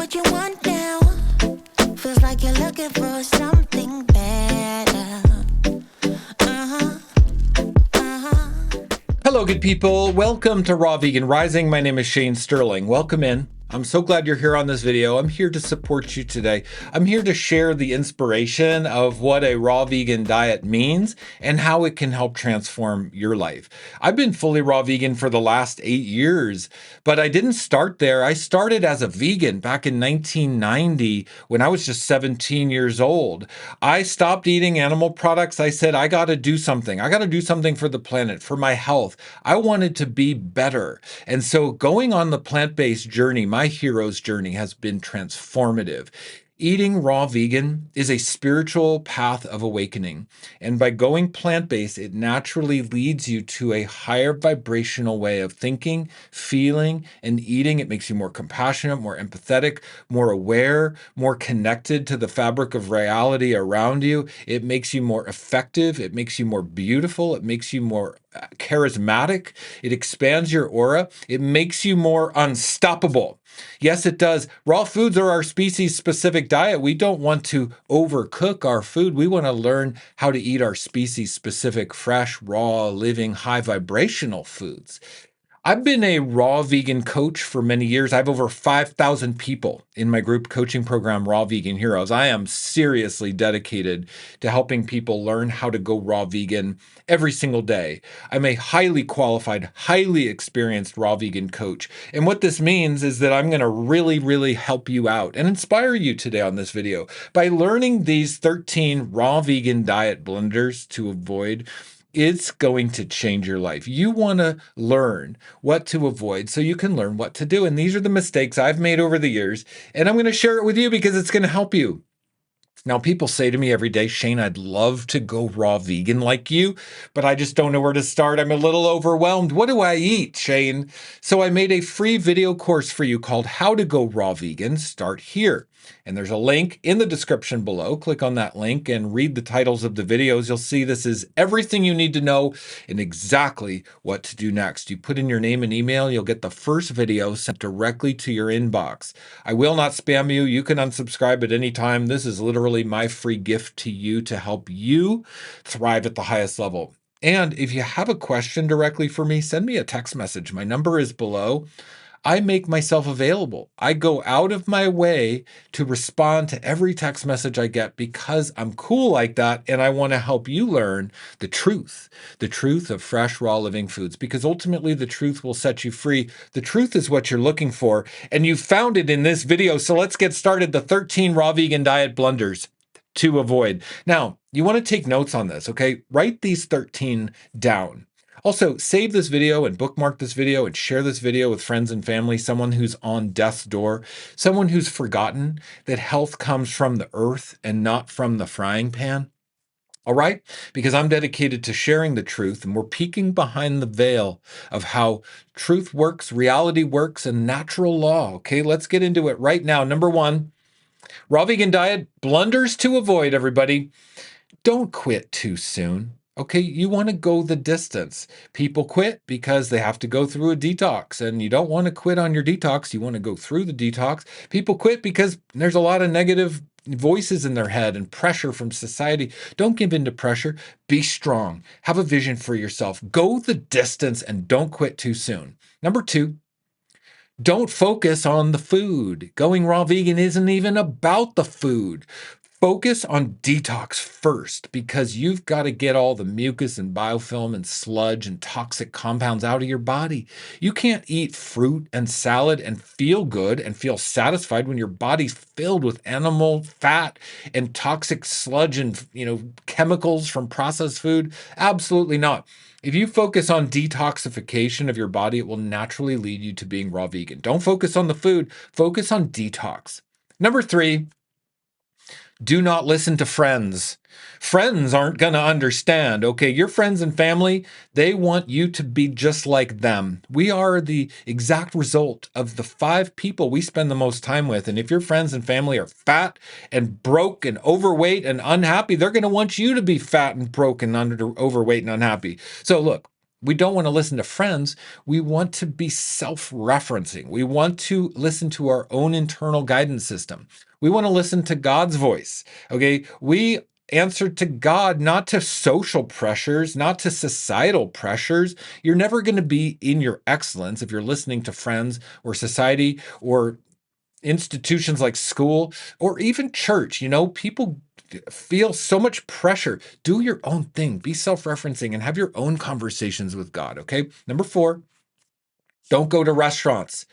what you want now. Feels like you're looking for something better. Hello, good people. Welcome to Raw Vegan Rising. My name is Shane Sterling. Welcome in. I'm so glad you're here on this video. I'm here to support you today. I'm here to share the inspiration of what a raw vegan diet means and how it can help transform your life. I've been fully raw vegan for the last 8 years, but I didn't start there. I started as a vegan back in 1990 when I was just 17 years old. I stopped eating animal products. I said, I got to do something. I got to do something for the planet, for my health. I wanted to be better. And so going on the plant-based journey, my hero's journey, has been transformative. Eating raw vegan is a spiritual path of awakening. And by going plant-based, it naturally leads you to a higher vibrational way of thinking, feeling, and eating. It makes you more compassionate, more empathetic, more aware, more connected to the fabric of reality around you. It makes you more effective. It makes you more beautiful. It makes you more charismatic. It expands your aura. It makes you more unstoppable. Yes, it does. Raw foods are our species-specific diet. We don't want to overcook our food. We want to learn how to eat our species-specific, fresh, raw, living, high vibrational foods. I've been a raw vegan coach for many years. I have over 5,000 people in my group coaching program, Raw Vegan Heroes. I am seriously dedicated to helping people learn how to go raw vegan every single day. I'm a highly qualified, highly experienced raw vegan coach. And what this means is that I'm going to really help you out and inspire you today on this video by learning these 13 raw vegan diet blunders to avoid. It's going to change your life. You want to learn what to avoid so you can learn what to do. And these are the mistakes I've made over the years, and I'm going to share it with you because it's going to help you. Now, people say to me every day, Shane, I'd love to go raw vegan like you, but I just don't know where to start. I'm a little overwhelmed. What do I eat, Shane? So I made a free video course for you called How to Go Raw Vegan. Start here. And there's a link in the description below. Click on that link and read the titles of the videos. You'll see this is everything you need to know and exactly what to do next. You put in your name and email, you'll get the first video sent directly to your inbox. I will not spam you. You can unsubscribe at any time. This is literally my free gift to you to help you thrive at the highest level. And if you have a question directly for me, send me a text message. My number is below. I make myself available. I go out of my way to respond to every text message I get because I'm cool like that, and I want to help you learn the truth of fresh, raw, living foods, because ultimately the truth will set you free. The truth is what you're looking for, and you found it in this video. So let's get started. The 13 raw vegan diet blunders to avoid. Now, you want to take notes on this, okay? Write these 13 down. Also, save this video and bookmark this video and share this video with friends and family, someone who's on death's door, someone who's forgotten that health comes from the earth and not from the frying pan. All right? Because I'm dedicated to sharing the truth, and we're peeking behind the veil of how truth works, reality works, and natural law. Okay, let's get into it right now. Number 1, raw vegan diet, blunders to avoid, everybody. Don't quit too soon. Okay, you want to go the distance. People quit because they have to go through a detox, and you don't want to quit on your detox. You want to go through the detox. People quit because there's a lot of negative voices in their head and pressure from society. Don't give in to pressure. Be strong. Have a vision for yourself. Go the distance and don't quit too soon. Number 2, don't focus on the food. Going raw vegan isn't even about the food. Focus on detox first, because you've got to get all the mucus and biofilm and sludge and toxic compounds out of your body. You can't eat fruit and salad and feel good and feel satisfied when your body's filled with animal fat and toxic sludge and, chemicals from processed food. Absolutely not. If you focus on detoxification of your body, it will naturally lead you to being raw vegan. Don't focus on the food, focus on detox. Number 3, do not listen to friends. Friends aren't going to understand, okay? Your friends and family, they want you to be just like them. We are the exact result of the 5 people we spend the most time with. And if your friends and family are fat and broke and overweight and unhappy, they're going to want you to be fat and broke and overweight and unhappy. So look, We don't want to listen to friends. We want to be self-referencing. We want to listen to our own internal guidance system. We want to listen to God's voice. Okay. We answer to God, not to social pressures, not to societal pressures. You're never going to be in your excellence if you're listening to friends or society or institutions like school or even church. People feel so much pressure. Do your own thing, be self-referencing, and have your own conversations with God. Okay. Number 4, don't go to restaurants.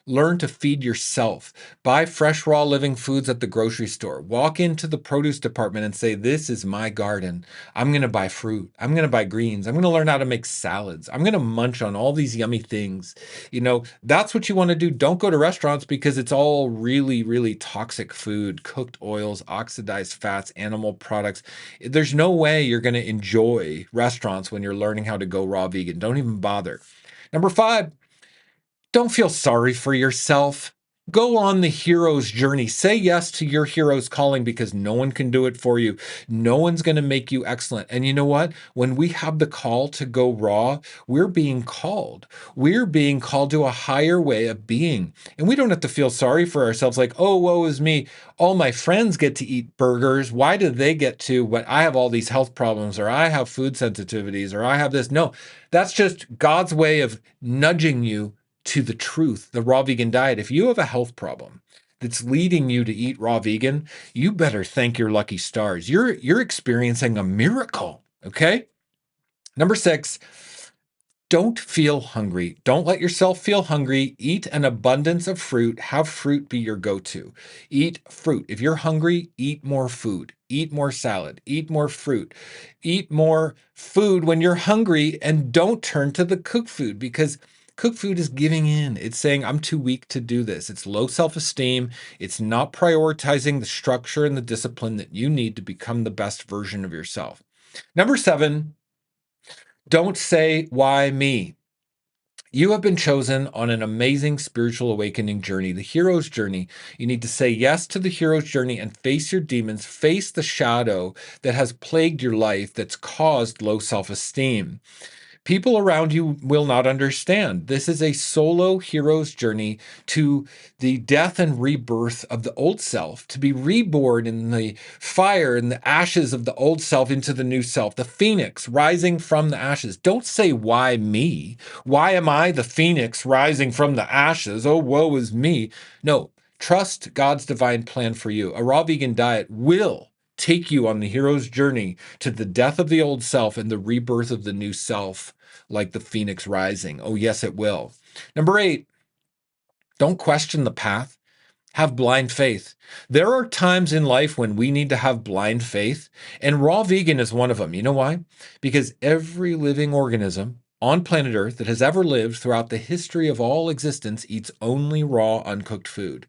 Learn to feed yourself. Buy fresh, raw, living foods at the grocery store. Walk into the produce department and say, this is my garden. I'm going to buy fruit. I'm going to buy greens. I'm going to learn how to make salads. I'm going to munch on all these yummy things. That's what you want to do. Don't go to restaurants because it's all really, really toxic food, cooked oils, oxidized fats, animal products. There's no way you're going to enjoy restaurants when you're learning how to go raw vegan. Don't even bother. Number 5, don't feel sorry for yourself. Go on the hero's journey. Say yes to your hero's calling because no one can do it for you. No one's going to make you excellent. And you know what? When we have the call to go raw, we're being called. We're being called to a higher way of being. And we don't have to feel sorry for ourselves like, oh, woe is me. All my friends get to eat burgers. Why do they get to? But I have all these health problems, or I have food sensitivities, or I have this. No, that's just God's way of nudging you to the truth, the raw vegan diet. If you have a health problem that's leading you to eat raw vegan, you better thank your lucky stars. You're experiencing a miracle, okay? Number 6, don't feel hungry. Don't let yourself feel hungry. Eat an abundance of fruit. Have fruit be your go-to. Eat fruit. If you're hungry, eat more food. Eat more salad. Eat more fruit. Eat more food when you're hungry, and don't turn to the cooked food because cooked food is giving in. It's saying, I'm too weak to do this. It's low self-esteem. It's not prioritizing the structure and the discipline that you need to become the best version of yourself. Number 7, don't say, why me? You have been chosen on an amazing spiritual awakening journey, the hero's journey. You need to say yes to the hero's journey and face your demons, face the shadow that has plagued your life that's caused low self-esteem. People around you will not understand. This is a solo hero's journey to the death and rebirth of the old self, to be reborn in the fire and the ashes of the old self into the new self, the phoenix rising from the ashes. Don't say, why me? Why am I the phoenix rising from the ashes? Oh, woe is me. No, trust God's divine plan for you. A raw vegan diet will take you on the hero's journey to the death of the old self and the rebirth of the new self, like the phoenix rising. Oh, yes, it will. Number 8, don't question the path. Have blind faith. There are times in life when we need to have blind faith, and raw vegan is one of them. You know why? Because every living organism on planet Earth that has ever lived throughout the history of all existence eats only raw, uncooked food.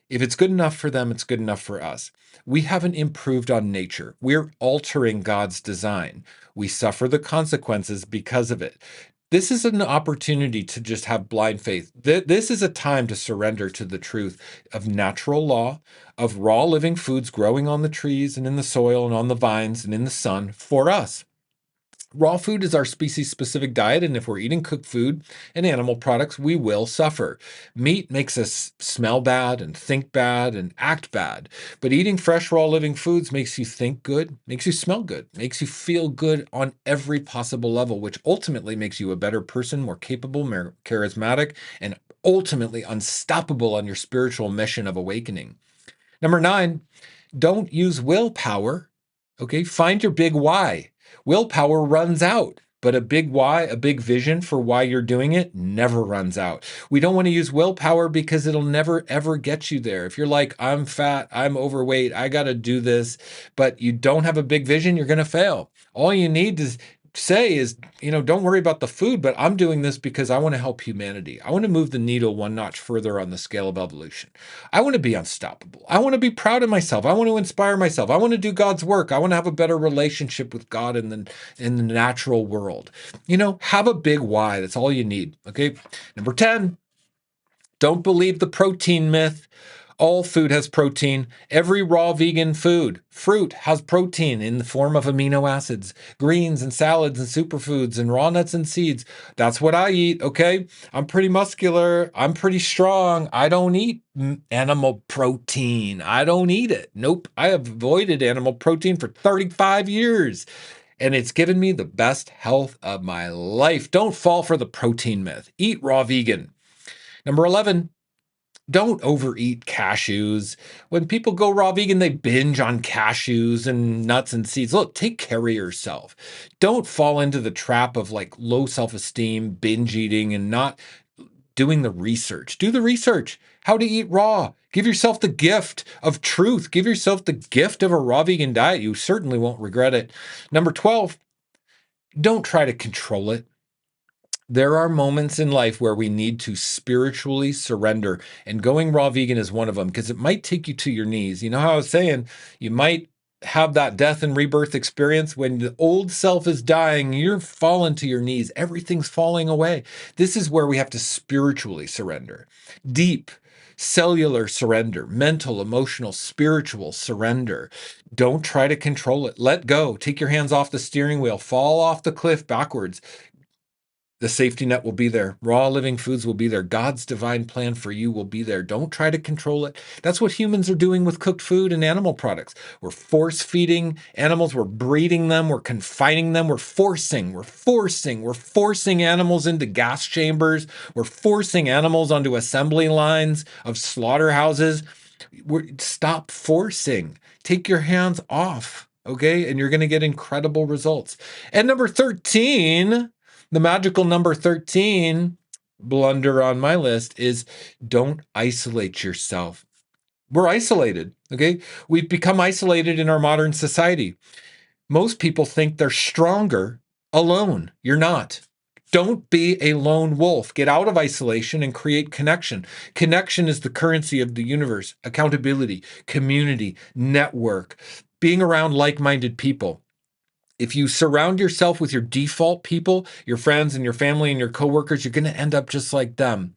If it's good enough for them, it's good enough for us. We haven't improved on nature. We're altering God's design. We suffer the consequences because of it. This is an opportunity to just have blind faith. This is a time to surrender to the truth of natural law, of raw living foods growing on the trees and in the soil and on the vines and in the sun for us. Raw food is our species-specific diet, and if we're eating cooked food and animal products, we will suffer. Meat makes us smell bad and think bad and act bad, but eating fresh, raw, living foods makes you think good, makes you smell good, makes you feel good on every possible level, which ultimately makes you a better person, more capable, more charismatic, and ultimately unstoppable on your spiritual mission of awakening. Number 9, don't use willpower. Okay, find your big why. Willpower runs out, but a big why, a big vision for why you're doing it never runs out. We don't want to use willpower because it'll never, ever get you there. If you're like, I'm fat, I'm overweight, I got to do this, but you don't have a big vision, you're going to fail. All you need to say is, don't worry about the food, but I'm doing this because I want to help humanity. I want to move the needle one notch further on the scale of evolution. I want to be unstoppable. I want to be proud of myself. I want to inspire myself. I want to do God's work. I want to have a better relationship with God in the natural world. Have a big why. That's all you need. Okay. Number 10, don't believe the protein myth. All food has protein. Every raw vegan fruit has protein in the form of amino acids, greens and salads and superfoods and raw nuts and seeds. That's what I eat, okay? I'm pretty muscular. I'm pretty strong. I don't eat animal protein. I don't eat it. Nope. I have avoided animal protein for 35 years. And it's given me the best health of my life. Don't fall for the protein myth. Eat raw vegan. Number 11, don't overeat cashews. When people go raw vegan, they binge on cashews and nuts and seeds. Look, take care of yourself. Don't fall into the trap of like low self-esteem, binge eating, and not doing the research. Do the research. How to eat raw. Give yourself the gift of truth. Give yourself the gift of a raw vegan diet. You certainly won't regret it. Number 12, don't try to control it. There are moments in life where we need to spiritually surrender, and going raw vegan is one of them because it might take you to your knees. You know how I was saying you might have that death and rebirth experience when the old self is dying, you're falling to your knees, everything's falling away. This is where we have to spiritually surrender. Deep cellular surrender, mental, emotional, spiritual surrender. Don't try to control it. Let go. Take your hands off the steering wheel. Fall off the cliff backwards. The safety net will be there. Raw living foods will be there. God's divine plan for you will be there. Don't try to control it. That's what humans are doing with cooked food and animal products. We're force feeding animals. We're breeding them. We're confining them. We're forcing animals into gas chambers. We're forcing animals onto assembly lines of slaughterhouses. Stop forcing. Take your hands off, okay? And you're going to get incredible results. And number 13, the magical number 13 blunder on my list is don't isolate yourself. We're isolated, okay? We've become isolated in our modern society. Most people think they're stronger alone. You're not. Don't be a lone wolf. Get out of isolation and create connection. Connection is the currency of the universe. Accountability, community, network, being around like-minded people. If you surround yourself with your default people, your friends and your family and your coworkers, you're going to end up just like them.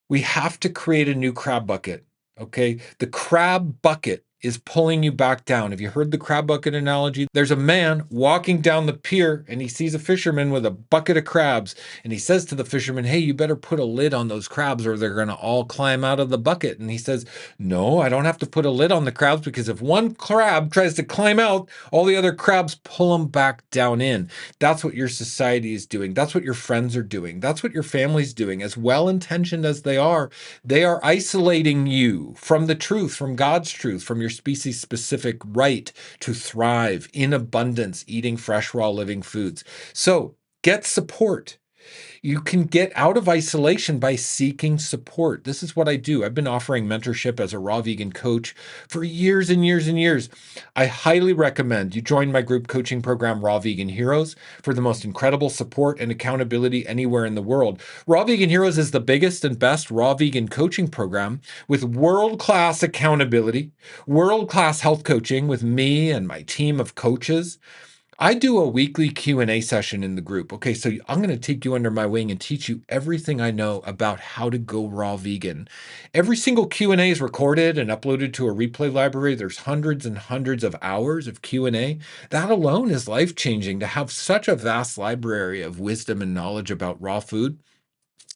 We have to create a new crab bucket, okay? The crab bucket is pulling you back down. Have you heard the crab bucket analogy? There's a man walking down the pier and he sees a fisherman with a bucket of crabs. And he says to the fisherman, hey, you better put a lid on those crabs or they're going to all climb out of the bucket. And he says, no, I don't have to put a lid on the crabs because if one crab tries to climb out, all the other crabs pull them back down in. That's what your society is doing. That's what your friends are doing. That's what your family's doing. As well-intentioned as they are isolating you from the truth, from God's truth, from your species-specific right to thrive in abundance, eating fresh, raw, living foods. So get support. You can get out of isolation by seeking support. This is what I do. I've been offering mentorship as a raw vegan coach for years and years and years. I highly recommend you join my group coaching program, Raw Vegan Heroes, for the most incredible support and accountability anywhere in the world. Raw Vegan Heroes is the biggest and best raw vegan coaching program with world-class accountability, world-class health coaching with me and my team of coaches. I do a weekly Q&A session in the group. Okay, so I'm going to take you under my wing and teach you everything I know about how to go raw vegan. Every single Q&A is recorded and uploaded to a replay library. There's hundreds and hundreds of hours of Q&A. That alone is life-changing to have such a vast library of wisdom and knowledge about raw food.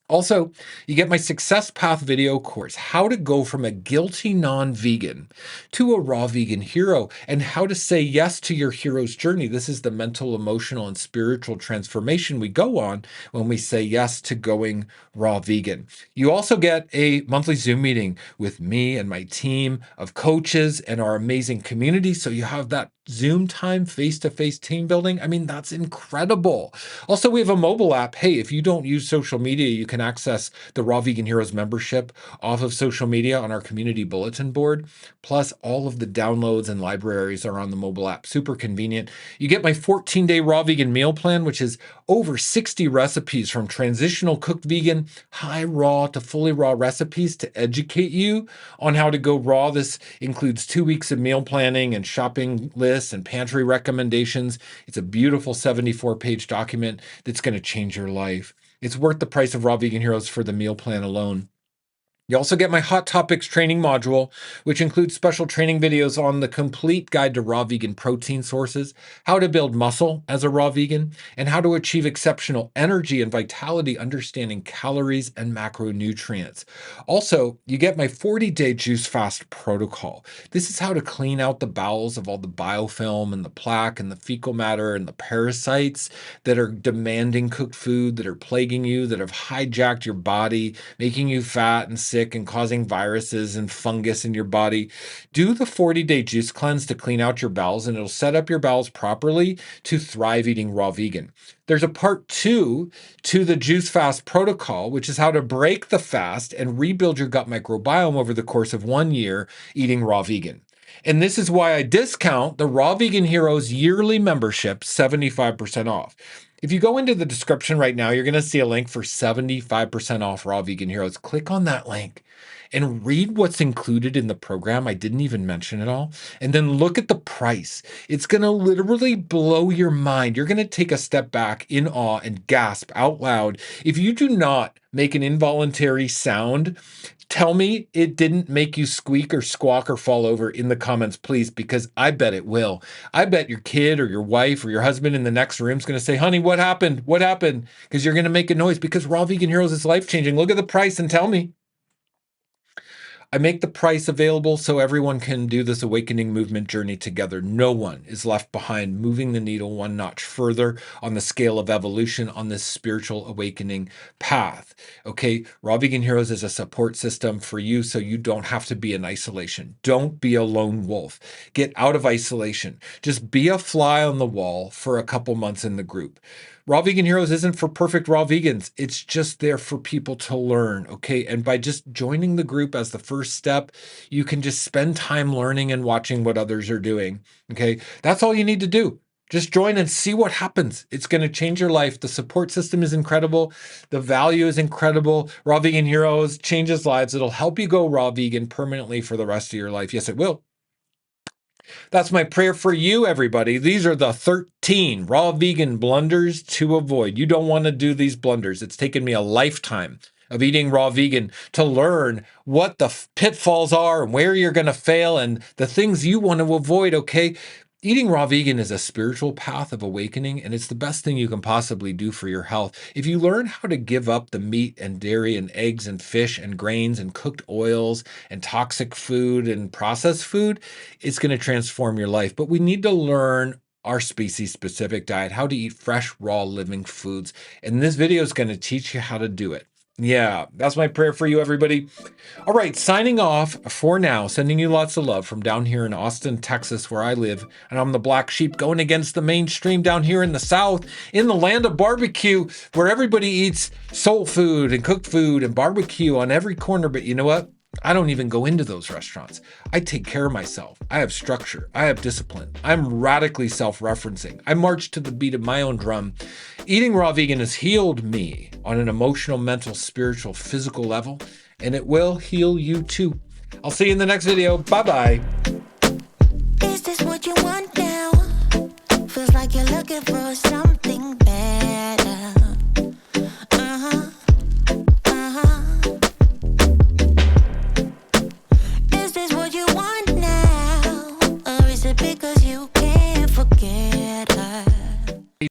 Also, you get my Success Path video course, how to go from a guilty non-vegan to a raw vegan hero and how to say yes to your hero's journey. This is the mental, emotional, and spiritual transformation we go on when we say yes to going raw vegan. You also get a monthly Zoom meeting with me and my team of coaches and our amazing community. So you have that Zoom time, face-to-face team building. I mean, that's incredible. Also, we have a mobile app. Hey, if you don't use social media, you can access the Raw Vegan Heroes membership off of social media on our community bulletin board. Plus, all of the downloads and libraries are on the mobile app. Super convenient. You get my 14-day raw vegan meal plan, which is over 60 recipes from transitional cooked vegan, high raw to fully raw recipes to educate you on how to go raw. This includes 2 weeks of meal planning and shopping lists and pantry recommendations. It's a beautiful 74-page document that's going to change your life. It's worth the price of Raw Vegan Heroes for the meal plan alone. You also get my Hot Topics training module, which includes special training videos on the complete guide to raw vegan protein sources, how to build muscle as a raw vegan, and how to achieve exceptional energy and vitality, understanding calories and macronutrients. Also, you get my 40-day juice fast protocol. This is how to clean out the bowels of all the biofilm and the plaque and the fecal matter and the parasites that are demanding cooked food, that are plaguing you, that have hijacked your body, making you fat and sick and causing viruses and fungus in your body. Do the 40-day juice cleanse to clean out your bowels, and it'll set up your bowels properly to thrive eating raw vegan. There's a part 2 to the juice fast protocol, which is how to break the fast and rebuild your gut microbiome over the course of 1 year eating raw vegan. And this is why I discount the Raw Vegan Heroes yearly membership 75% off. If you go into the description right now, you're going to see a link for 75% off Raw Vegan Heroes. Click on that link and read what's included in the program. I didn't even mention it all. And then look at the price. It's going to literally blow your mind. You're going to take a step back in awe and gasp out loud. If you do not make an involuntary sound, tell me it didn't make you squeak or squawk or fall over in the comments, please, because I bet it will. I bet your kid or your wife or your husband in the next room is going to say, honey, what happened? What happened? Because you're going to make a noise, because Raw Vegan Heroes is life-changing. Look at the price and tell me. I make the price available so everyone can do this awakening movement journey together. No one is left behind, moving the needle one notch further on the scale of evolution on this spiritual awakening path. Okay, Raw Vegan Heroes is a support system for you so you don't have to be in isolation. Don't be a lone wolf. Get out of isolation. Just be a fly on the wall for a couple months in the group. Raw Vegan Heroes isn't for perfect raw vegans. It's just there for people to learn, okay? And by just joining the group as the first step, you can just spend time learning and watching what others are doing, okay? That's all you need to do. Just join and see what happens. It's going to change your life. The support system is incredible. The value is incredible. Raw Vegan Heroes changes lives. It'll help you go raw vegan permanently for the rest of your life. Yes, it will. That's my prayer for you, everybody. These are the 13 raw vegan blunders to avoid. You don't want to do these blunders. It's taken me a lifetime of eating raw vegan to learn what the pitfalls are and where you're going to fail and the things you want to avoid, okay? Eating raw vegan is a spiritual path of awakening, and it's the best thing you can possibly do for your health. If you learn how to give up the meat and dairy and eggs and fish and grains and cooked oils and toxic food and processed food, it's going to transform your life. But we need to learn our species-specific diet, how to eat fresh, raw, living foods. And this video is going to teach you how to do it. Yeah, that's my prayer for you, everybody. All right, signing off for now, sending you lots of love from down here in Austin, Texas, where I live. And I'm the black sheep going against the mainstream down here in the South, in the land of barbecue, where everybody eats soul food and cooked food and barbecue on every corner. But you know what? I don't even go into those restaurants. I take care of myself. I have structure. I have discipline. I'm radically self-referencing. I march to the beat of my own drum. Eating raw vegan has healed me on an emotional, mental, spiritual, physical level, and it will heal you too. I'll see you in the next video. Bye-bye. Is this what you want now? Feels like you're looking for something better.